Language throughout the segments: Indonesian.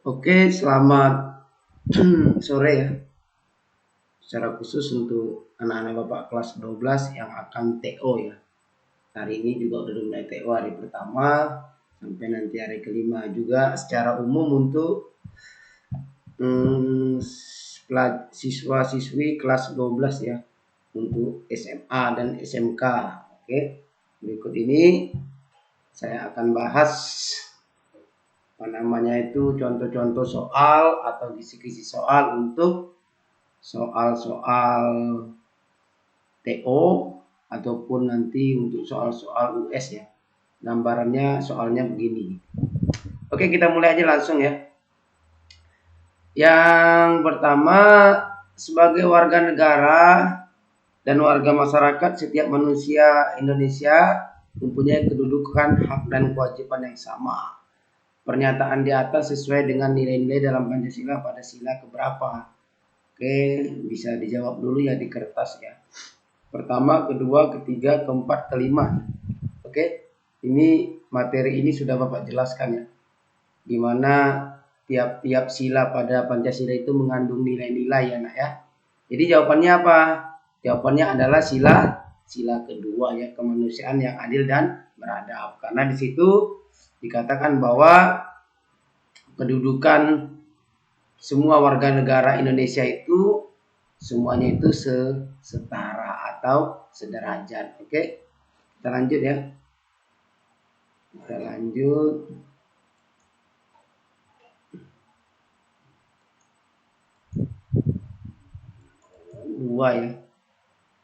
Oke, selamat sore ya. Secara khusus untuk anak-anak Bapak kelas 12 yang akan TO ya. Hari ini juga udah mulai TO hari pertama sampai nanti hari kelima juga secara umum untuk siswa-siswi kelas 12 ya. Untuk SMA dan SMK. Oke. Berikut ini saya akan bahas contoh-contoh soal atau kisi-kisi soal untuk soal-soal TO ataupun nanti untuk soal-soal US ya. Gambarannya soalnya begini. Oke, kita mulai aja langsung ya. Yang pertama, sebagai warga negara dan warga masyarakat, setiap manusia Indonesia mempunyai kedudukan, hak dan kewajiban yang sama. Pernyataan di atas sesuai dengan nilai-nilai dalam Pancasila pada sila keberapa? Oke, bisa dijawab dulu ya di kertas ya. Pertama, kedua, ketiga, keempat, kelima. Oke, ini materi ini sudah Bapak jelaskan ya. Dimana tiap-tiap sila pada Pancasila itu mengandung nilai-nilai ya nak ya. Jadi jawabannya apa? Jawabannya adalah sila kedua ya, kemanusiaan yang adil dan beradab. Karena di situ dikatakan bahwa kedudukan semua warga negara Indonesia itu semuanya itu setara atau sederajat. Oke, kita lanjut ya. Kita lanjut. Dua ya.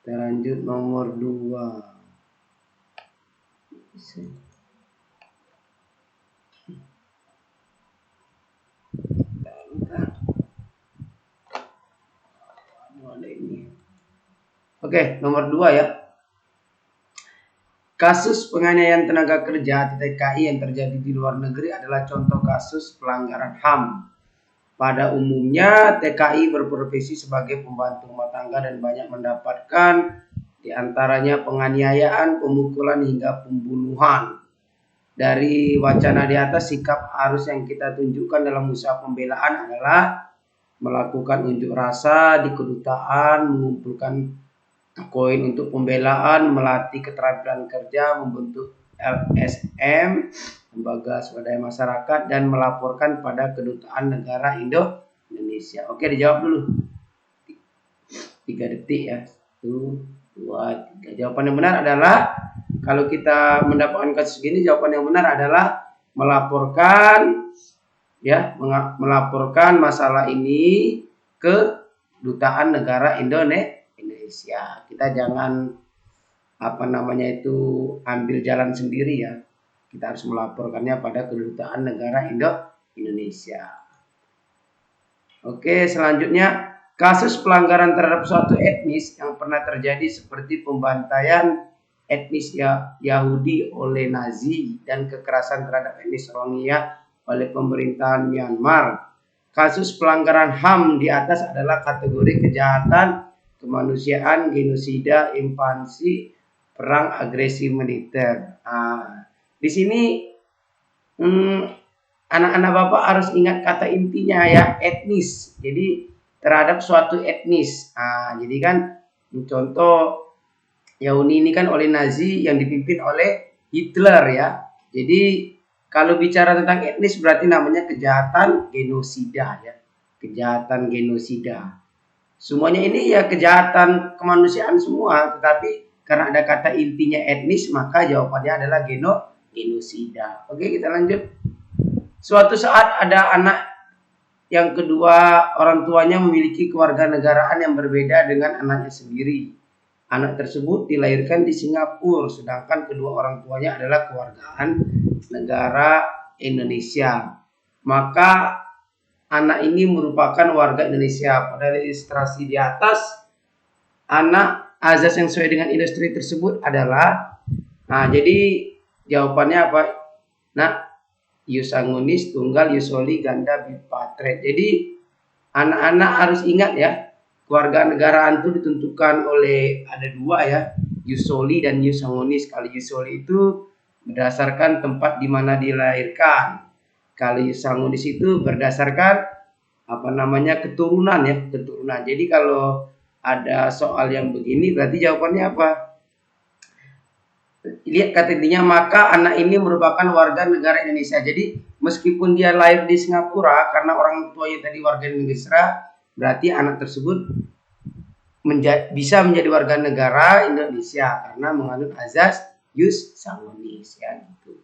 Kita lanjut nomor 2. Oke, nomor 2 ya. Kasus penganiayaan tenaga kerja TKI yang terjadi di luar negeri adalah contoh kasus pelanggaran HAM. Pada umumnya TKI berprofesi sebagai pembantu rumah tangga dan banyak mendapatkan diantaranya penganiayaan, pemukulan hingga pembunuhan. Dari wacana di atas, sikap harus yang kita tunjukkan dalam usaha pembelaan adalah melakukan unjuk rasa di kedutaan, mengumpulkan koin untuk pembelaan, melatih keterampilan kerja, membentuk LSM, lembaga swadaya masyarakat, dan melaporkan pada kedutaan negara Indonesia. Oke, dijawab dulu. 3 detik ya. 1, 2, 3. Jawaban yang benar adalah, kalau kita mendapatkan kasus gini, jawaban yang benar adalah melaporkan masalah ini ke Dutaan Negara Indonesia. Kita jangan ambil jalan sendiri ya. Kita harus melaporkannya pada Kedutaan Negara Indonesia. Oke, selanjutnya kasus pelanggaran terhadap suatu etnis yang pernah terjadi seperti pembantaian etnis Yahudi oleh Nazi dan kekerasan terhadap etnis Rohingya oleh pemerintahan Myanmar. Kasus pelanggaran HAM di atas adalah kategori kejahatan kemanusiaan, genosida, invasi, perang, agresi militer. Di sini anak-anak Bapak harus ingat kata intinya ya, etnis. Jadi terhadap suatu etnis. Jadi kan contoh Yahudi ini kan oleh Nazi yang dipimpin oleh Hitler ya. Jadi kalau bicara tentang etnis berarti namanya kejahatan genosida ya. Kejahatan genosida. Semuanya ini ya kejahatan kemanusiaan semua, tetapi karena ada kata intinya etnis, maka jawabannya adalah genosida. Oke, kita lanjut. Suatu saat ada anak yang kedua orang tuanya memiliki kewarganegaraan yang berbeda dengan anaknya sendiri. Anak tersebut dilahirkan di Singapura, sedangkan kedua orang tuanya adalah kewargaan negara Indonesia. Maka anak ini merupakan warga Indonesia. Pada ilustrasi di atas, anak azas yang sesuai dengan industri tersebut adalah, jadi jawabannya apa? Yusangunis, tunggal, yusoli, ganda, bipatret. Jadi anak-anak harus ingat ya, kewarganegaraan itu ditentukan oleh ada 2 ya, yusoli dan yusangunis. Kalau yusoli itu berdasarkan tempat di mana dilahirkan. Kalau ius sanguinis itu berdasarkan keturunan ya, keturunan. Jadi kalau ada soal yang begini berarti jawabannya apa? Lihat kata intinya, maka anak ini merupakan warga negara Indonesia. Jadi meskipun dia lahir di Singapura karena orang tuanya tadi warga Indonesia, berarti anak tersebut bisa menjadi warga negara Indonesia karena menganut azas ius sanguinis ya gitu.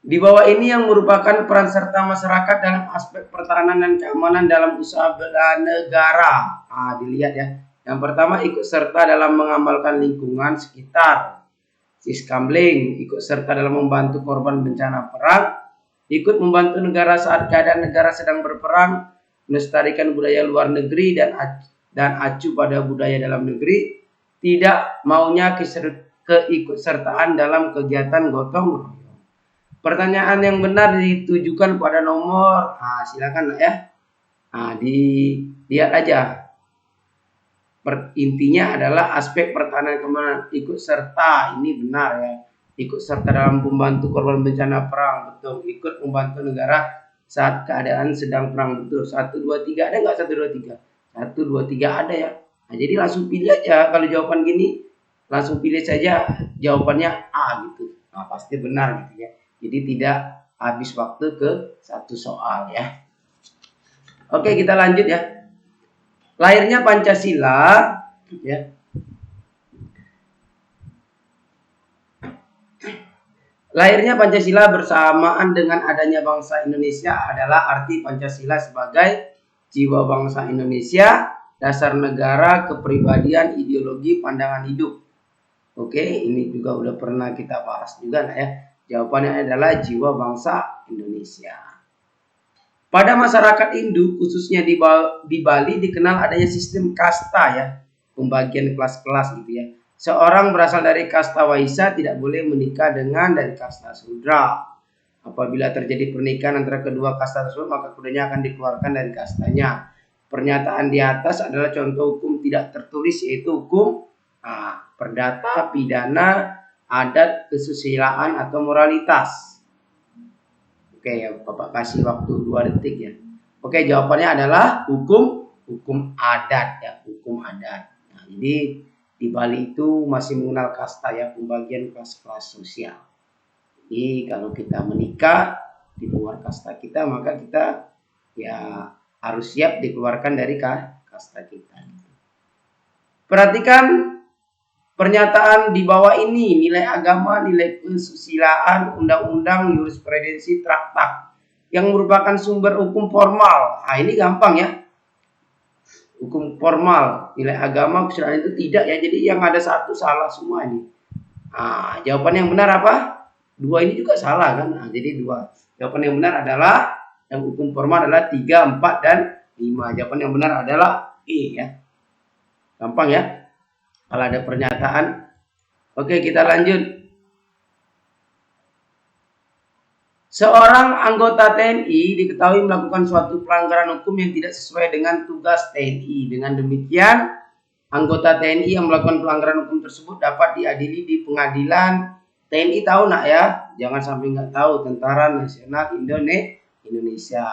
Di bawah ini yang merupakan peran serta masyarakat dalam aspek pertahanan dan keamanan dalam usaha bela negara. Dilihat ya. Yang pertama, ikut serta dalam mengamalkan lingkungan sekitar. Siskamling, ikut serta dalam membantu korban bencana perang, ikut membantu negara saat keadaan negara sedang berperang, melestarikan budaya luar negeri dan acuh pada budaya dalam negeri, tidak maunya keikutsertaan dalam kegiatan gotong royong. Pertanyaan yang benar ditujukan pada nomor, silakan ya. Dilihat aja. Intinya adalah aspek pertahanan keamanan, ikut serta, ini benar ya. Ikut serta dalam membantu korban bencana perang, betul. Ikut membantu negara saat keadaan sedang perang, betul. 1, 2, 3, ada nggak 1, 2, 3? 1, 2, 3 ada ya. Jadi langsung pilih aja, kalau jawaban gini, langsung pilih saja jawabannya A gitu. Pasti benar gitu ya. Jadi tidak habis waktu ke satu soal ya. Oke, kita lanjut ya. Lahirnya Pancasila ya. Lahirnya Pancasila bersamaan dengan adanya bangsa Indonesia adalah arti Pancasila sebagai jiwa bangsa Indonesia, dasar negara, kepribadian, ideologi, pandangan hidup. Oke, ini juga udah pernah kita bahas juga ya. Jawabannya adalah jiwa bangsa Indonesia. Pada masyarakat Hindu, khususnya di Bali, dikenal adanya sistem kasta ya, pembagian kelas-kelas gitu ya. Seorang berasal dari kasta Waisya tidak boleh menikah dengan dari kasta Sudra. Apabila terjadi pernikahan antara kedua kasta tersebut, maka keduanya akan dikeluarkan dari kastanya. Pernyataan di atas adalah contoh hukum tidak tertulis, yaitu hukum perdata, pidana, adat, kesusilaan atau moralitas. Oke ya, Bapak kasih waktu 2 detik ya. Oke, jawabannya adalah hukum adat ya, hukum adat. Nah, jadi di Bali itu masih mengenal kasta ya, pembagian kelas-kelas sosial. Jadi kalau kita menikah di luar kasta kita, maka kita ya harus siap dikeluarkan dari kasta kita. Perhatikan pernyataan di bawah ini, nilai agama, nilai kesusilaan, undang-undang, jurisprudensi, traktat yang merupakan sumber hukum formal. Ini gampang ya. Hukum formal, nilai agama, kesusilaan itu tidak ya. Jadi yang ada satu salah semua ini. Jawaban yang benar apa? 2 ini juga salah kan? Jadi 2. Jawaban yang benar adalah yang hukum formal adalah 3, 4 dan 5. Jawaban yang benar adalah E ya. Gampang ya. Kalau ada pernyataan. Oke, kita lanjut. Seorang anggota TNI diketahui melakukan suatu pelanggaran hukum yang tidak sesuai dengan tugas TNI. Dengan demikian, anggota TNI yang melakukan pelanggaran hukum tersebut dapat diadili di pengadilan. TNI tahu nak ya? Jangan sampai nggak tahu. Tentara Nasional Indonesia.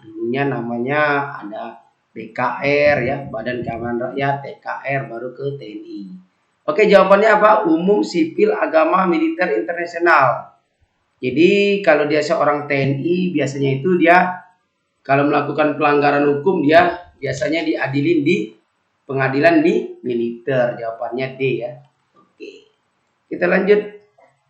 Dulunya namanya ada BKR ya, Badan Keamanan Rakyat, TKR, baru ke TNI. Oke, jawabannya apa? Umum, sipil, agama, militer, internasional. Jadi kalau dia seorang TNI, biasanya itu dia kalau melakukan pelanggaran hukum, dia biasanya diadilin di pengadilan di militer. Jawabannya D ya. Oke, kita lanjut.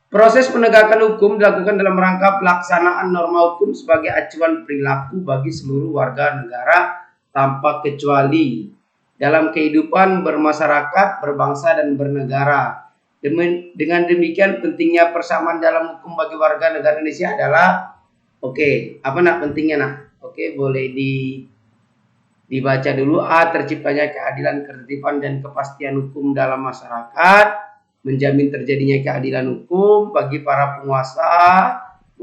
Proses penegakan hukum dilakukan dalam rangka pelaksanaan norma hukum sebagai acuan perilaku bagi seluruh warga negara tanpa kecuali dalam kehidupan bermasyarakat, berbangsa dan bernegara. Dengan demikian pentingnya persamaan dalam hukum bagi warga negara Indonesia adalah pentingnya nak? Boleh dibaca dulu. Terciptanya keadilan, ketertiban dan kepastian hukum dalam masyarakat, menjamin terjadinya keadilan hukum bagi para penguasa,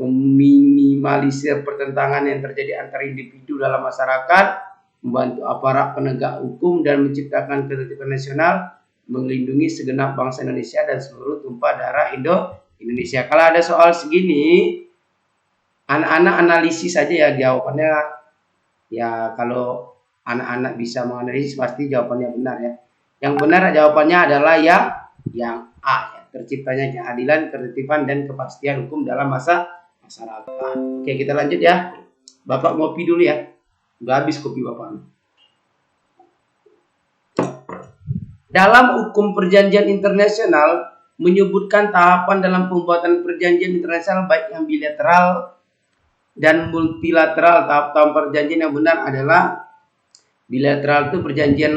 meminimalisir pertentangan yang terjadi antar individu dalam masyarakat, membantu aparat penegak hukum dan menciptakan ketertiban nasional, melindungi segenap bangsa Indonesia dan seluruh tumpah darah Indonesia. Kalau ada soal segini, Anak-anak analisis saja ya jawabannya. Ya kalau anak-anak bisa menganalisis pasti jawabannya benar ya. Yang benar jawabannya adalah yang A ya. Terciptanya keadilan, ketertiban dan kepastian hukum dalam masyarakat. Oke, kita lanjut ya. Bapak ngopi dulu ya. Udah habis kopi Bapak. Dalam hukum perjanjian internasional menyebutkan tahapan dalam pembuatan perjanjian internasional baik yang bilateral dan multilateral. Tahap-tahap perjanjian yang benar adalah bilateral itu perjanjian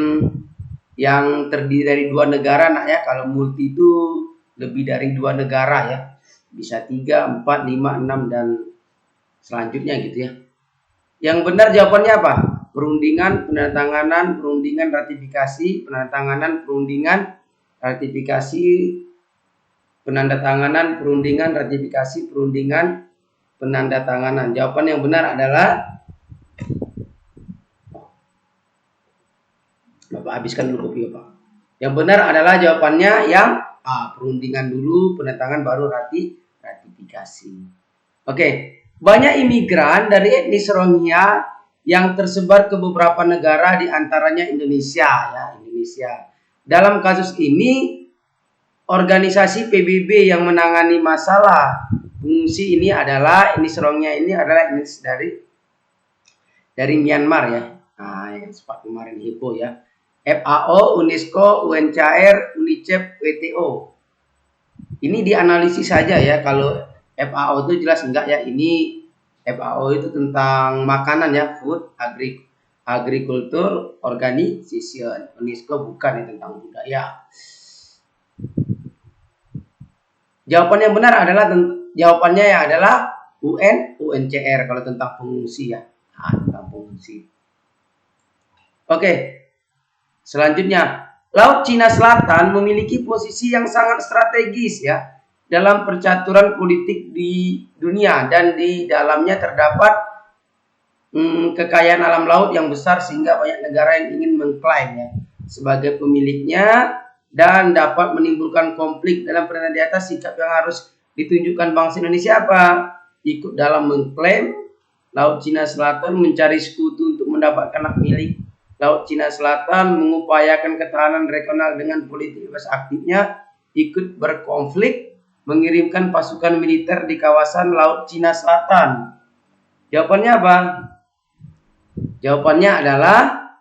yang terdiri dari dua negara, nak ya. Kalau multi itu lebih dari dua negara ya. Bisa 3, 4, 5, 6 dan selanjutnya gitu ya. Yang benar jawabannya apa? Perundingan, penandatanganan, perundingan, ratifikasi, penandatanganan, perundingan, ratifikasi, penandatanganan, perundingan, ratifikasi, perundingan, penandatanganan. Jawaban yang benar adalah Bapak habiskan dulu kopi Bapak. Yang benar adalah jawabannya yang A, perundingan dulu, penandatangan baru ratifikasi. Oke, banyak imigran dari etnis Rohingya yang tersebar ke beberapa negara di antaranya Indonesia ya, Indonesia. Dalam kasus ini organisasi PBB yang menangani masalah pengungsi ini adalah etnis Rohingya ini adalah etnis dari Myanmar ya. Nah, yang sempat kemarin heboh ya. FAO, UNESCO, UNHCR, UNICEF, WTO. Ini dianalisis saja ya. Kalau FAO itu jelas enggak ya. Ini FAO itu tentang makanan ya, Food Agriculture Organization. UNESCO bukan ya, tentang budaya. Jawaban yang benar adalah UNHCR kalau tentang pengungsi ya. Nah, tentang pengungsi. Oke. Selanjutnya, Laut Cina Selatan memiliki posisi yang sangat strategis ya dalam percaturan politik di dunia dan di dalamnya terdapat kekayaan alam laut yang besar sehingga banyak negara yang ingin mengklaim ya sebagai pemiliknya dan dapat menimbulkan konflik. Dalam pernyataan di atas, sikap yang harus ditunjukkan bangsa Indonesia apa? Ikut dalam mengklaim Laut Cina Selatan, mencari sekutu untuk mendapatkan hak milik Laut Cina Selatan, mengupayakan ketahanan regional dengan politik bebas aktifnya, ikut berkonflik, mengirimkan pasukan militer di kawasan Laut Cina Selatan. Jawabannya apa? Jawabannya adalah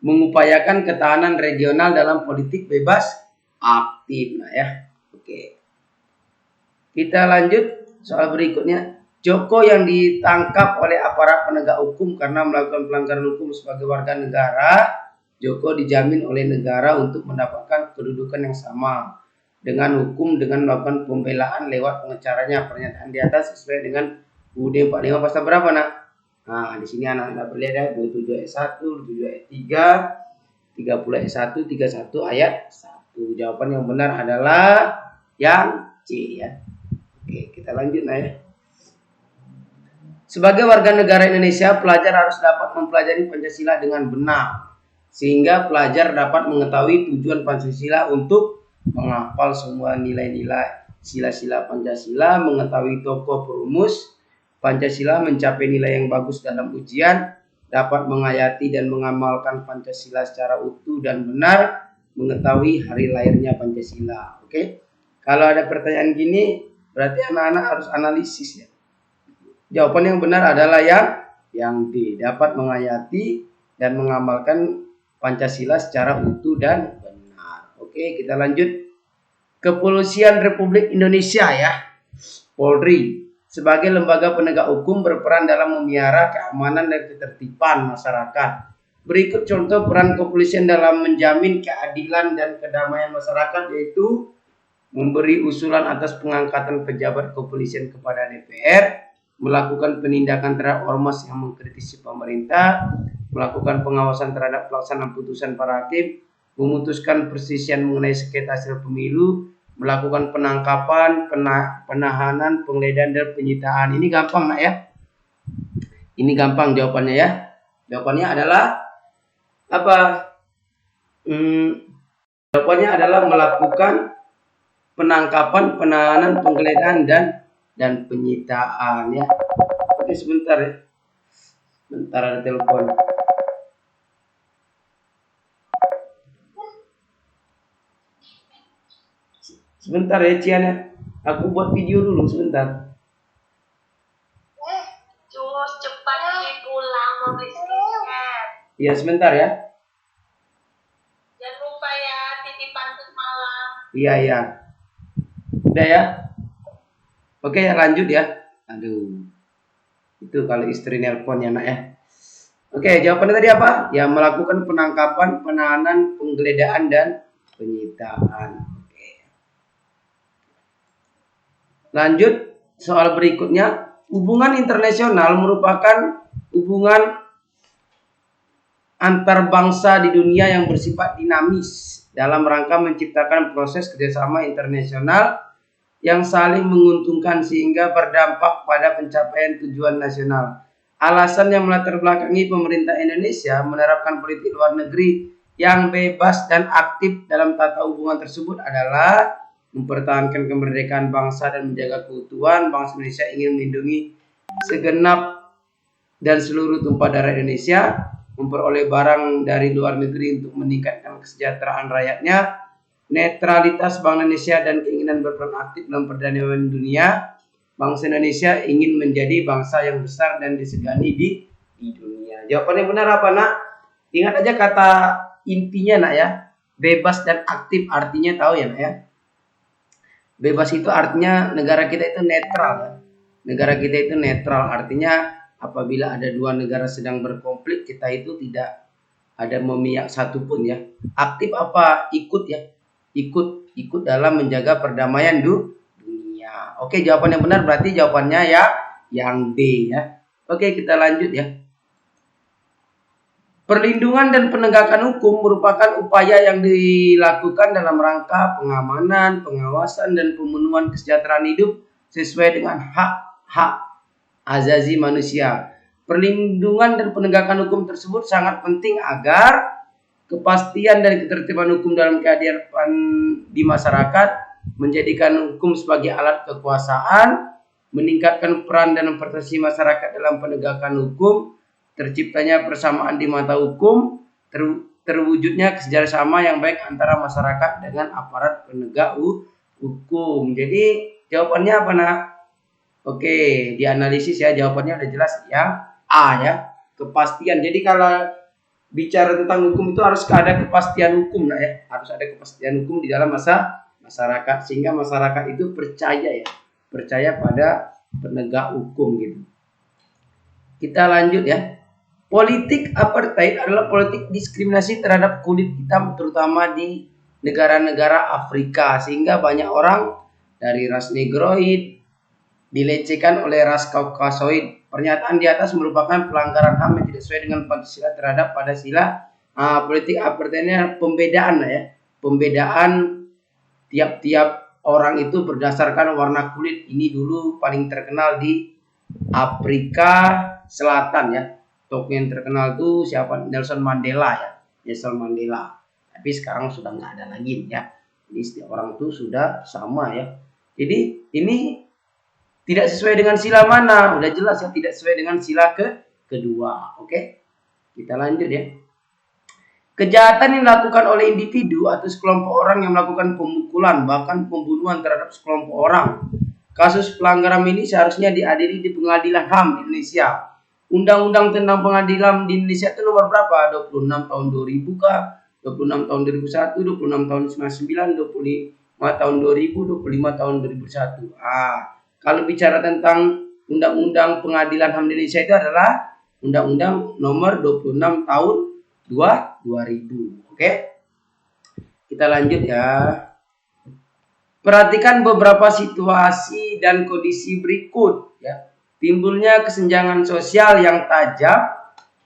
mengupayakan ketahanan regional dalam politik bebas aktif. Nah ya, oke. Kita lanjut soal berikutnya. Joko yang ditangkap oleh aparat penegak hukum karena melakukan pelanggaran hukum sebagai warga negara, Joko dijamin oleh negara untuk mendapatkan kedudukan yang sama dengan hukum dengan melakukan pembelaan lewat pengacaranya. Pernyataan di atas sesuai dengan UUD 45 pasal berapa nak? Nah di sini anak-anak berlihat ya 27 ayat 1, 27 ayat 3, 30 ayat 1, 31 ayat 1. Jawaban yang benar adalah yang C ya. Oke, kita lanjut nah ya. Sebagai warga negara Indonesia, pelajar harus dapat mempelajari Pancasila dengan benar, sehingga pelajar dapat mengetahui tujuan Pancasila untuk menghafal semua nilai-nilai sila-sila Pancasila, mengetahui tokoh perumus Pancasila, mencapai nilai yang bagus dalam ujian, dapat menghayati dan mengamalkan Pancasila secara utuh dan benar, mengetahui hari lahirnya Pancasila. Oke, kalau ada pertanyaan gini, berarti anak-anak harus analisis ya. Jawaban yang benar adalah yang D, dapat menghayati dan mengamalkan Pancasila secara utuh dan benar. Oke, kita lanjut. Kepolisian Republik Indonesia ya, Polri, sebagai lembaga penegak hukum berperan dalam memelihara keamanan dan ketertiban masyarakat. Berikut contoh peran kepolisian dalam menjamin keadilan dan kedamaian masyarakat, yaitu memberi usulan atas pengangkatan pejabat kepolisian kepada DPR, melakukan penindakan terhadap ormas yang mengkritisi pemerintah, melakukan pengawasan terhadap pelaksanaan putusan para hakim, memutuskan perselisihan mengenai sengketa hasil pemilu, melakukan penangkapan, penahanan, penggeledahan dan penyitaan. Ini gampang nak ya. Ini gampang jawabannya ya. Jawabannya adalah apa? Jawabannya adalah melakukan penangkapan, penahanan, penggeledahan dan penyitaan ya. Oke, sebentar ya. Bentar ada telepon. Sebentar ya Cian ya. Aku buat video dulu sebentar. Cus, cepat pulang mau beli skincare. Iya sebentar ya. Jangan lupa ya titipan malam. Iya iya. Udah ya. Oke lanjut ya. Aduh. Itu kalau istri nelpon ya nak ya. Oke, jawabannya tadi apa? Ya, melakukan penangkapan, penahanan, penggeledahan, dan penyitaan. Oke. Lanjut, soal berikutnya. Hubungan internasional merupakan hubungan antar bangsa di dunia yang bersifat dinamis dalam rangka menciptakan proses kerjasama internasional yang saling menguntungkan sehingga berdampak pada pencapaian tujuan nasional. Alasan yang melatar belakangi pemerintah Indonesia menerapkan politik luar negeri yang bebas dan aktif dalam tata hubungan tersebut adalah mempertahankan kemerdekaan bangsa dan menjaga keutuhan bangsa Indonesia, ingin melindungi segenap dan seluruh tumpah darah Indonesia, memperoleh barang dari luar negeri untuk meningkatkan kesejahteraan rakyatnya, netralitas Bank Indonesia dan keinginan berperan aktif dalam perdamaian dunia. Bangsa Indonesia ingin menjadi bangsa yang besar dan disegani di dunia. Jawabannya benar apa nak? Ingat aja kata intinya nak ya. Bebas dan aktif artinya tahu ya nak ya. Bebas itu artinya negara kita itu netral ya. Negara kita itu netral artinya apabila ada dua negara sedang berkonflik kita itu tidak ada memihak satupun ya. Aktif apa? Ikut ya. Ikut dalam menjaga perdamaian dunia. Oke, jawaban yang benar berarti jawabannya ya yang B ya. Oke, kita lanjut ya. Perlindungan dan penegakan hukum merupakan upaya yang dilakukan dalam rangka pengamanan, pengawasan, dan pemenuhan kesejahteraan hidup sesuai dengan hak-hak azazi manusia. Perlindungan dan penegakan hukum tersebut sangat penting agar kepastian dan ketertiban hukum dalam kehidupan di masyarakat, menjadikan hukum sebagai alat kekuasaan, meningkatkan peran dan partisipasi masyarakat dalam penegakan hukum, terciptanya persamaan di mata hukum, terwujudnya kerjasama yang baik antara masyarakat dengan aparat penegak hukum. Jadi jawabannya apa nak? Oke, dianalisis ya, jawabannya udah jelas yang A ya, kepastian. Jadi kalau bicara tentang hukum itu harus ada kepastian hukum nak ya, harus ada kepastian hukum di dalam masyarakat sehingga masyarakat itu percaya pada penegak hukum gitu. Kita lanjut ya. Politik apartheid adalah politik diskriminasi terhadap kulit hitam terutama di negara-negara Afrika sehingga banyak orang dari ras negroid dilecehkan oleh ras kaukasoid. Pernyataan di atas merupakan pelanggaran HAM yang tidak sesuai dengan Pancasila terhadap pada sila. Politik apartheidnya pembedaan ya. Pembedaan tiap-tiap orang itu berdasarkan warna kulit. Ini dulu paling terkenal di Afrika Selatan ya. Tokoh yang terkenal itu siapa? Nelson Mandela ya. Nelson Mandela. Tapi sekarang sudah nggak ada lagi ya. Jadi setiap orang itu sudah sama ya. Jadi ini tidak sesuai dengan sila mana? Udah jelas ya, tidak sesuai dengan sila kedua. Oke. Kita lanjut ya. Kejahatan yang dilakukan oleh individu atau sekelompok orang yang melakukan pemukulan bahkan pembunuhan terhadap sekelompok orang. Kasus pelanggaran ini seharusnya diadili di pengadilan HAM di Indonesia. Undang-undang tentang pengadilan di Indonesia itu nomor berapa? 26 tahun 2000 kah? 26 tahun 2001, 26 tahun 99, 25 tahun 2000, 25 tahun 2001. Kalau bicara tentang undang-undang pengadilan HAM di Indonesia itu adalah undang-undang nomor 26 tahun 2000. Oke. Kita lanjut ya. Perhatikan beberapa situasi dan kondisi berikut ya. Timbulnya kesenjangan sosial yang tajam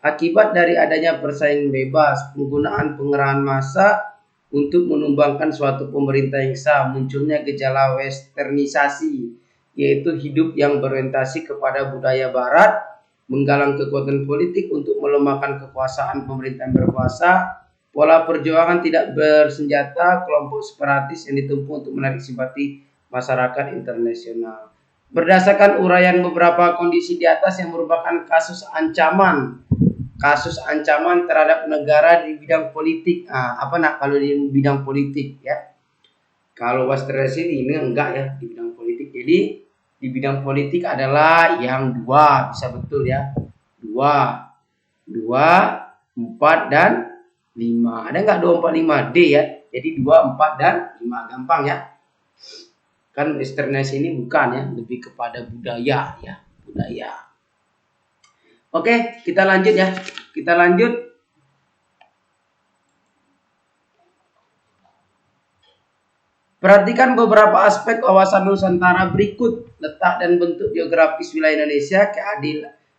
akibat dari adanya persaingan bebas, penggunaan pengerahan massa untuk menumbangkan suatu pemerintah yang sah, munculnya gejala westernisasi, yaitu hidup yang berorientasi kepada budaya barat, menggalang kekuatan politik untuk melemahkan kekuasaan pemerintah yang berkuasa, pola perjuangan tidak bersenjata, kelompok separatis yang ditempuh untuk menarik simpati masyarakat internasional. Berdasarkan uraian beberapa kondisi di atas yang merupakan kasus ancaman terhadap negara di bidang politik. Kalau di bidang politik ya. Kalau Wastrasi ini enggak ya di bidang politik. Jadi di bidang politik adalah yang dua, bisa betul ya. Dua, 4 dan 5. Ada enggak 2, 4, 5? D ya. Jadi 2, 4 dan 5. Gampang ya. Kan Westernized ini bukan ya, lebih kepada budaya ya, budaya. Oke, kita lanjut ya. Kita lanjut. Perhatikan beberapa aspek wawasan Nusantara berikut: letak dan bentuk geografis wilayah Indonesia,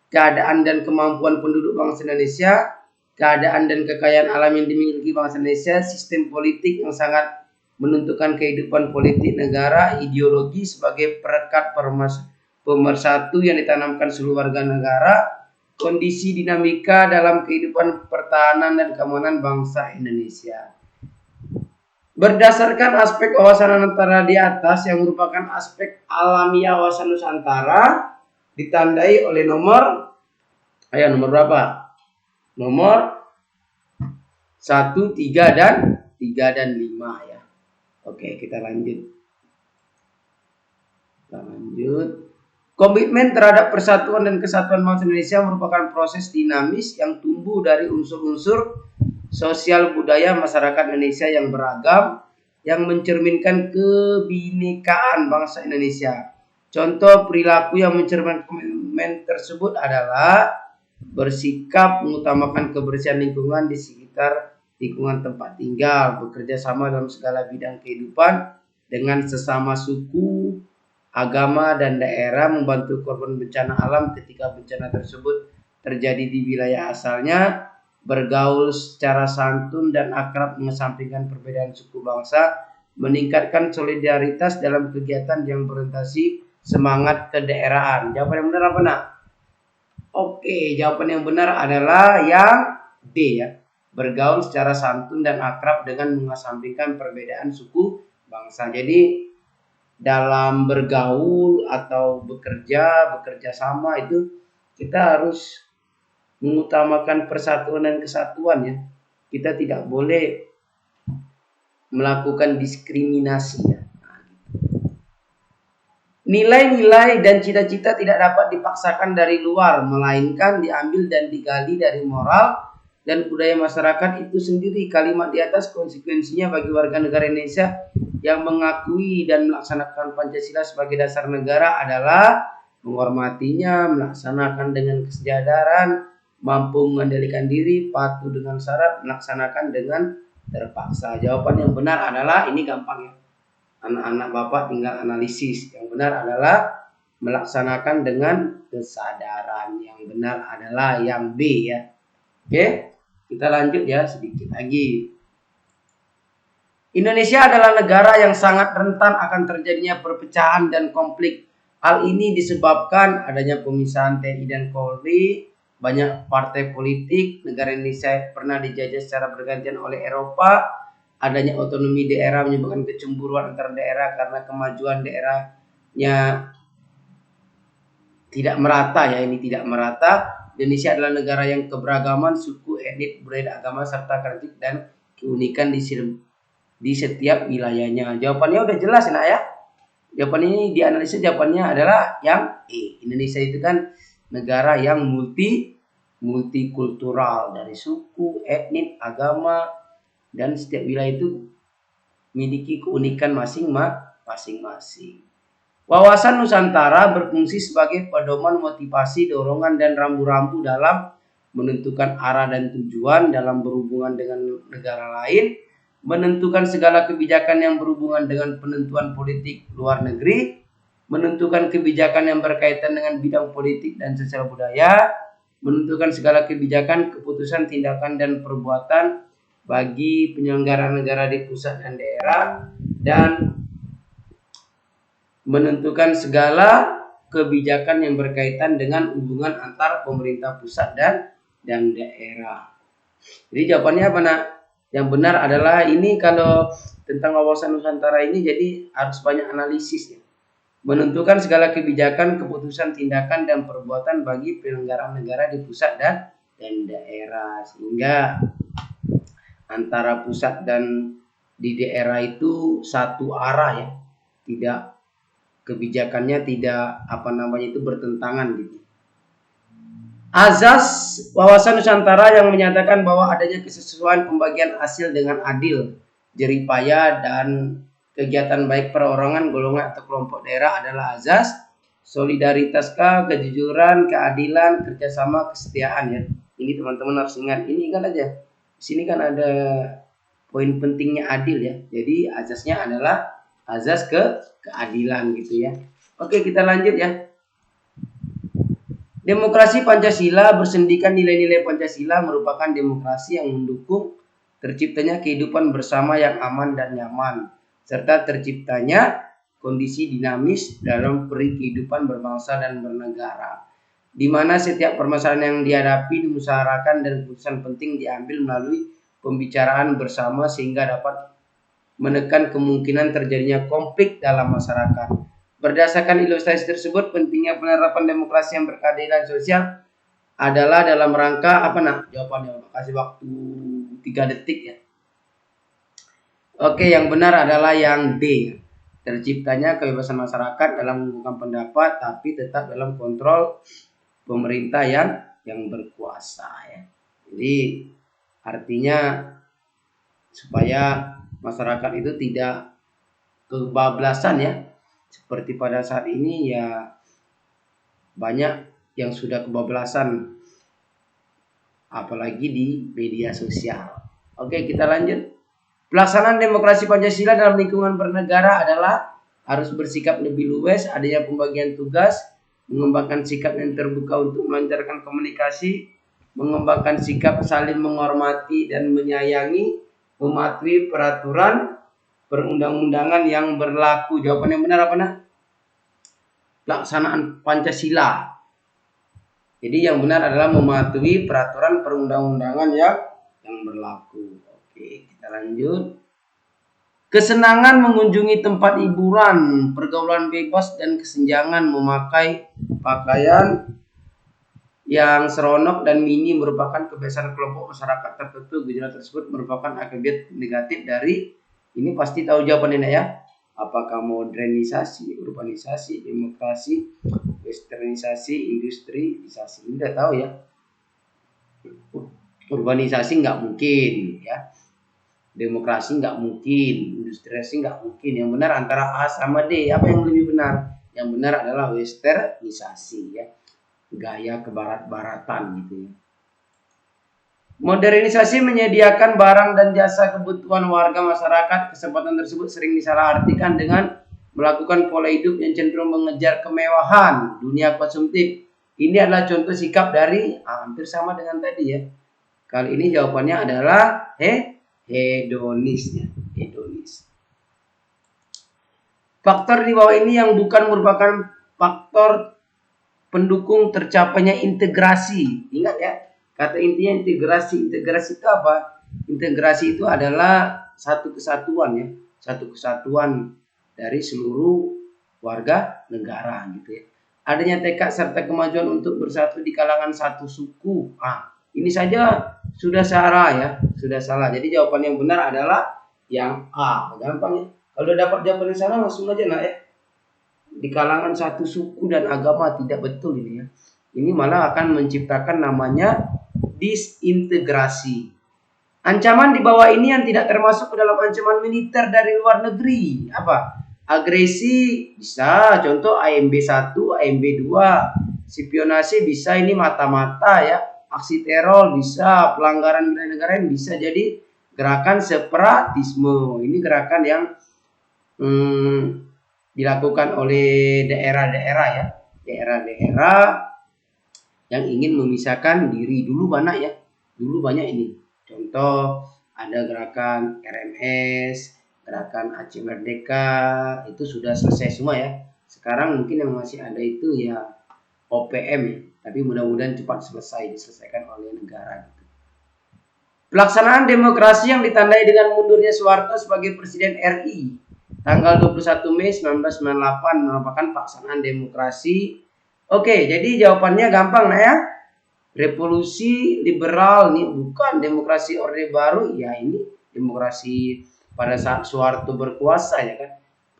keadaan dan kemampuan penduduk bangsa Indonesia, keadaan dan kekayaan alam yang dimiliki bangsa Indonesia, sistem politik yang sangat menentukan kehidupan politik negara, ideologi sebagai perekat pemersatu yang ditanamkan seluruh warga negara, kondisi dinamika dalam kehidupan pertahanan dan keamanan bangsa Indonesia. Berdasarkan aspek wawasan Nusantara di atas yang merupakan aspek alamiah wawasan Nusantara, ditandai oleh nomor berapa? Nomor 1, 3 dan 5 ya. Oke, kita lanjut. Komitmen terhadap persatuan dan kesatuan bangsa Indonesia merupakan proses dinamis yang tumbuh dari unsur-unsur sosial budaya masyarakat Indonesia yang beragam, yang mencerminkan kebinekaan bangsa Indonesia. Contoh perilaku yang mencerminkan komitmen tersebut adalah bersikap mengutamakan kebersihan lingkungan di sekitar lingkungan tempat tinggal, bekerja sama dalam segala bidang kehidupan dengan sesama suku, agama, dan daerah, membantu korban bencana alam ketika bencana tersebut terjadi di wilayah asalnya, bergaul secara santun dan akrab mengesampingkan perbedaan suku bangsa, meningkatkan solidaritas dalam kegiatan yang berorientasi semangat kedaerahan. Jawaban yang benar apa nak? Oke, jawaban yang benar adalah yang D ya. Bergaul secara santun dan akrab dengan mengesampingkan perbedaan suku bangsa. Jadi dalam bergaul atau bekerja sama itu kita harus mengutamakan persatuan dan kesatuan ya. Kita tidak boleh melakukan diskriminasi ya. Nilai-nilai dan cita-cita tidak dapat dipaksakan dari luar, melainkan diambil dan digali dari moral dan budaya masyarakat itu sendiri. Kalimat di atas konsekuensinya bagi warga negara Indonesia yang mengakui dan melaksanakan Pancasila sebagai dasar negara adalah menghormatinya, melaksanakan dengan kesadaran, mampu mengendalikan diri, patuh dengan syarat, melaksanakan dengan terpaksa. Jawaban yang benar adalah, ini gampang ya. Anak-anak Bapak tinggal analisis. Yang benar adalah melaksanakan dengan kesadaran. Yang benar adalah yang B ya. Oke, kita lanjut ya sedikit lagi. Indonesia adalah negara yang sangat rentan akan terjadinya perpecahan dan konflik. Hal ini disebabkan adanya pemisahan TNI dan Polri, banyak partai politik, negara Indonesia pernah dijajah secara bergantian oleh Eropa, adanya otonomi daerah menyebabkan kecemburuan antar daerah karena kemajuan daerahnya tidak merata ya, ini tidak merata. Indonesia adalah negara yang keberagaman suku, etnik, budaya, agama serta karakteristik dan keunikan di setiap wilayahnya. Jawabannya udah jelas nak ya. Jawaban ini dianalisis, jawabannya adalah yang E. Indonesia itu kan negara yang multikultural, dari suku, etnik, agama, dan setiap wilayah itu memiliki keunikan masing-masing. Wawasan Nusantara berfungsi sebagai pedoman, motivasi, dorongan, dan rambu-rambu dalam menentukan arah dan tujuan dalam berhubungan dengan negara lain, menentukan segala kebijakan yang berhubungan dengan penentuan politik luar negeri, menentukan kebijakan yang berkaitan dengan bidang politik dan sosial budaya, menentukan segala kebijakan, keputusan, tindakan, dan perbuatan bagi penyelenggara negara di pusat dan daerah, dan menentukan segala kebijakan yang berkaitan dengan hubungan antar pemerintah pusat dan daerah. Jadi jawabannya apa nak? Yang benar adalah ini. Kalau tentang wawasan Nusantara ini jadi harus banyak analisis ya. menentukan segala kebijakan, keputusan, tindakan, dan perbuatan bagi penyelenggara negara di pusat dan daerah. Sehingga antara pusat dan di daerah itu satu arah ya, tidak kebijakannya tidak itu bertentangan gitu. Azas wawasan Nusantara yang menyatakan bahwa adanya kesesuaian pembagian hasil dengan adil, jeripaya dan kegiatan baik perorangan, golongan atau kelompok daerah adalah azas solidaritas, kejujuran, keadilan, kerjasama, kesetiaan ya. Ini teman-teman harus ingat. Ini ingat aja. Di sini kan ada poin pentingnya adil ya. Jadi azasnya adalah azas keadilan gitu ya. Oke, kita lanjut ya. Demokrasi Pancasila bersendikan nilai-nilai Pancasila merupakan demokrasi yang mendukung terciptanya kehidupan bersama yang aman dan nyaman, serta terciptanya kondisi dinamis dalam peri kehidupan berbangsa dan bernegara, di mana setiap permasalahan yang dihadapi dimusyawarahkan dan keputusan penting diambil melalui pembicaraan bersama sehingga dapat menekan kemungkinan terjadinya konflik dalam masyarakat. Berdasarkan ilustrasi tersebut, pentingnya penerapan demokrasi yang berkeadilan sosial adalah dalam rangka jawabannya. Kasih waktu 3 detik ya. Oke, yang benar adalah yang D. Terciptanya kebebasan masyarakat dalam mengungkapkan pendapat tapi tetap dalam kontrol pemerintah yang berkuasa ya. Jadi artinya supaya masyarakat itu tidak kebablasan ya. Seperti pada saat ini ya banyak yang sudah kebablasan apalagi di media sosial. Oke, kita lanjut. Pelaksanaan demokrasi Pancasila dalam lingkungan bernegara adalah harus bersikap lebih luas, adanya pembagian tugas, mengembangkan sikap yang terbuka untuk melancarkan komunikasi, mengembangkan sikap saling menghormati dan menyayangi, mematuhi peraturan perundang-undangan yang berlaku. Jawaban yang benar apa? Pelaksanaan Pancasila. Jadi yang benar adalah mematuhi peraturan perundang-undangan yang berlaku. Oke, kita lanjut. Kesenangan mengunjungi tempat hiburan, pergaulan bebas dan kesenjangan memakai pakaian yang seronok dan mini merupakan kebiasaan kelompok masyarakat tertentu. Gejala tersebut merupakan akibat negatif dari, ini pasti tahu jawabannya ya. Apakah modernisasi, urbanisasi, demokrasi, westernisasi, industrialisasi? Ini udah tahu ya. Urbanisasi nggak mungkin ya. Demokrasi nggak mungkin, industrialisasi nggak mungkin. Yang benar antara A sama D. Apa yang lebih benar? Yang benar adalah westernisasi ya. Gaya kebarat-baratan gitu ya. Modernisasi menyediakan barang dan jasa kebutuhan warga masyarakat. Kesempatan tersebut sering disalahartikan dengan melakukan pola hidup yang cenderung mengejar kemewahan, dunia konsumtif. Ini adalah contoh sikap dari hampir sama dengan tadi ya. Kali ini jawabannya adalah hedonis ya, hedonis. Faktor di bawah ini yang bukan merupakan faktor pendukung tercapainya integrasi. Ingat ya. Kata intinya integrasi. Integrasi itu apa? Integrasi itu adalah satu kesatuan ya. Satu kesatuan dari seluruh warga negara gitu ya. Adanya tekad serta kemajuan untuk bersatu di kalangan satu suku. Ini saja sudah salah ya. Sudah salah. Jadi jawaban yang benar adalah yang A. Gampang ya. Kalau udah dapat jawaban yang salah langsung aja ya. Di kalangan satu suku dan agama, tidak betul ini ya. Ini malah akan menciptakan namanya disintegrasi. Ancaman di bawah ini yang tidak termasuk ke dalam ancaman militer dari luar negeri. Apa? Agresi bisa, contoh AMB 1, AMB 2. Spionase bisa, ini mata-mata ya. Aksi teror bisa, pelanggaran wilayah negara yang bisa jadi gerakan separatisme. Ini gerakan yang dilakukan oleh daerah-daerah ya. Daerah-daerah yang ingin memisahkan diri. Dulu banyak ya. Dulu banyak ini. Contoh ada gerakan RMS, gerakan Aceh Merdeka, itu sudah selesai semua ya. Sekarang mungkin yang masih ada itu ya OPM ya. Tapi mudah-mudahan cepat diselesaikan oleh negara gitu. Pelaksanaan demokrasi yang ditandai dengan mundurnya Soeharto sebagai Presiden RI Tanggal 21 Mei 1998 merupakan pelaksanaan demokrasi. Oke, jadi jawabannya gampang nah ya. Revolusi liberal nih bukan demokrasi Orde Baru, ya ini demokrasi pada saat Soeharto berkuasa ya kan.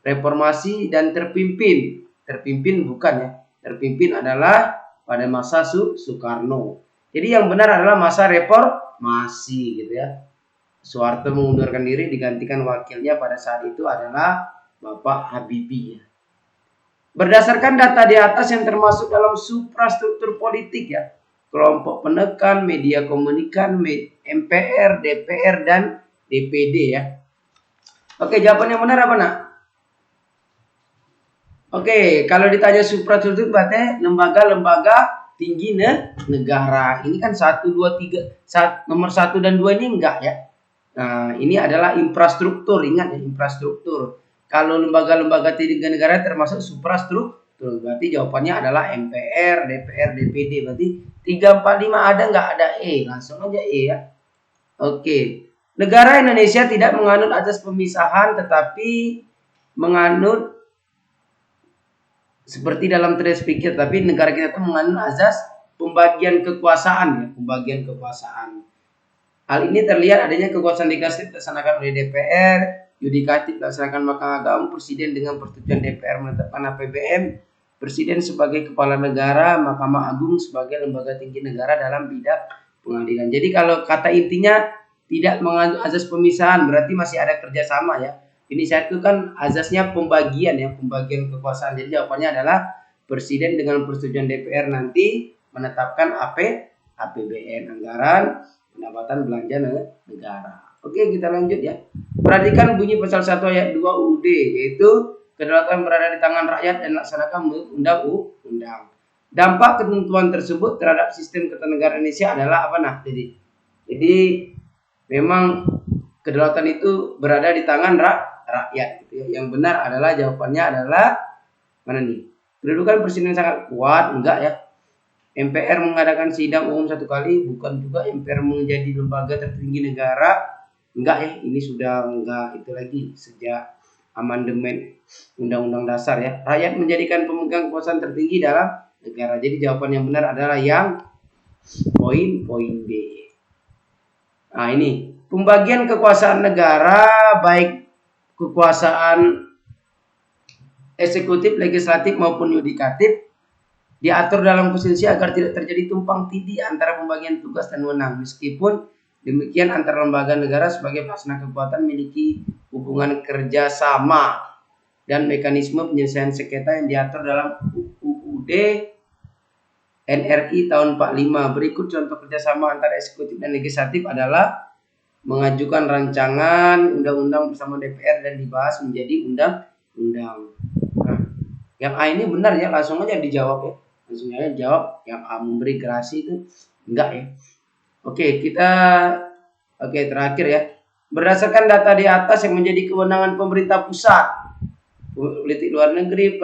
Reformasi dan terpimpin. Terpimpin bukan ya. Terpimpin adalah pada masa Soekarno. Jadi yang benar adalah masa reformasi gitu ya. Soeharto mengundurkan diri digantikan wakilnya pada saat itu adalah Bapak Habibie. Berdasarkan data di atas yang termasuk dalam suprastruktur politik ya, kelompok penekan, media komunikan, MPR, DPR, dan DPD ya. Oke, jawaban yang benar apa nak? Oke, kalau ditanya suprastruktur berarti lembaga-lembaga tinggi negara. Ini kan 1, 2, 3, nomor 1 dan 2 ini enggak ya. Nah, ini adalah infrastruktur, ingat ya, infrastruktur. Kalau lembaga-lembaga tinggi negara termasuk suprastruktur, berarti jawabannya adalah MPR, DPR, DPD. Berarti 3, 4, 5 ada nggak? Ada E. Langsung aja E ya. Oke. Negara Indonesia tidak menganut azas pemisahan tetapi menganut seperti dalam teori pikir, tapi negara kita itu menganut azas pembagian kekuasaan ya, pembagian kekuasaan. Hal ini terlihat adanya kekuasaan legislatif dilaksanakan oleh DPR, yudikatif dilaksanakan Mahkamah Agung, Presiden dengan persetujuan DPR menetapkan APBN, Presiden sebagai kepala negara, Mahkamah Agung sebagai lembaga tinggi negara dalam bidang pengadilan. Jadi kalau kata intinya tidak menganut azas pemisahan berarti masih ada kerjasama ya. Ini satu kan azasnya pembagian ya, pembagian kekuasaan. Jadi jawabannya adalah Presiden dengan persetujuan DPR nanti menetapkan APBN, anggaran pendapatan belanja negara. Oke, kita lanjut ya. Perhatikan bunyi pasal 1 ayat 2 UUD, yaitu kedaulatan berada di tangan rakyat dan laksanakan undang-undang. Dampak ketentuan tersebut terhadap sistem ketatanegaraan Indonesia adalah apa nah? Jadi memang kedaulatan itu berada di tangan rakyat gitu ya. Yang benar adalah jawabannya adalah mana nih? Kedudukan presiden sangat kuat, enggak ya? MPR mengadakan sidang umum 1 kali, bukan juga MPR menjadi lembaga tertinggi negara, enggak ya? Ini sudah enggak itu lagi sejak amandemen Undang-Undang Dasar ya. Rakyat menjadikan pemegang kekuasaan tertinggi dalam negara. Jadi jawaban yang benar adalah yang poin B. Nah ini pembagian kekuasaan negara baik kekuasaan eksekutif, legislatif maupun yudikatif diatur dalam konstitusi agar tidak terjadi tumpang tindih antara pembagian tugas dan wewenang. Meskipun demikian antar lembaga negara sebagai pelaksana kekuatan memiliki hubungan kerjasama dan mekanisme penyelesaian sengketa yang diatur dalam UUD NRI tahun 45. Berikut contoh kerjasama antara eksekutif dan legislatif adalah mengajukan rancangan undang-undang bersama DPR dan dibahas menjadi undang-undang. Nah, yang A ini benar ya, langsung aja dijawab ya. Langsung aja jawab yang A, memberi gerasi itu enggak ya. Oke, terakhir ya. Berdasarkan data di atas yang menjadi kewenangan pemerintah pusat, politik luar negeri,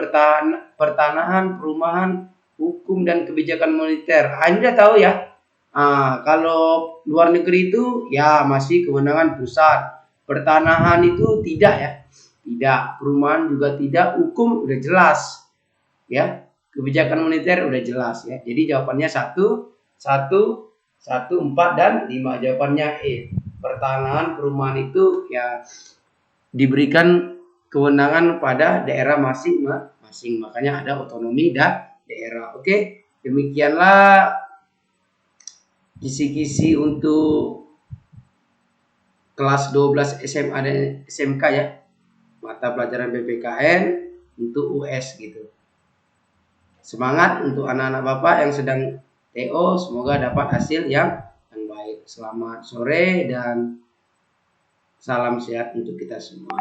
pertanahan, perumahan, hukum dan kebijakan moneter. Ini udah tahu ya. Kalau luar negeri itu ya masih kewenangan pusat. Pertanahan itu tidak ya. Tidak, perumahan juga tidak, hukum udah jelas. Ya. Kebijakan moneter udah jelas ya. Jadi jawabannya 1, 4 dan 5. Jawabannya E. Pertanahan, perumahan itu ya diberikan kewenangan pada daerah masing-masing. Makanya ada otonomi daerah. Oke, demikianlah kisi-kisi untuk kelas 12 SMA dan SMK ya. Mata pelajaran PPKN untuk US gitu. Semangat untuk anak-anak Bapak yang sedang TO, semoga dapat hasil yang baik. Selamat sore dan salam sehat untuk kita semua.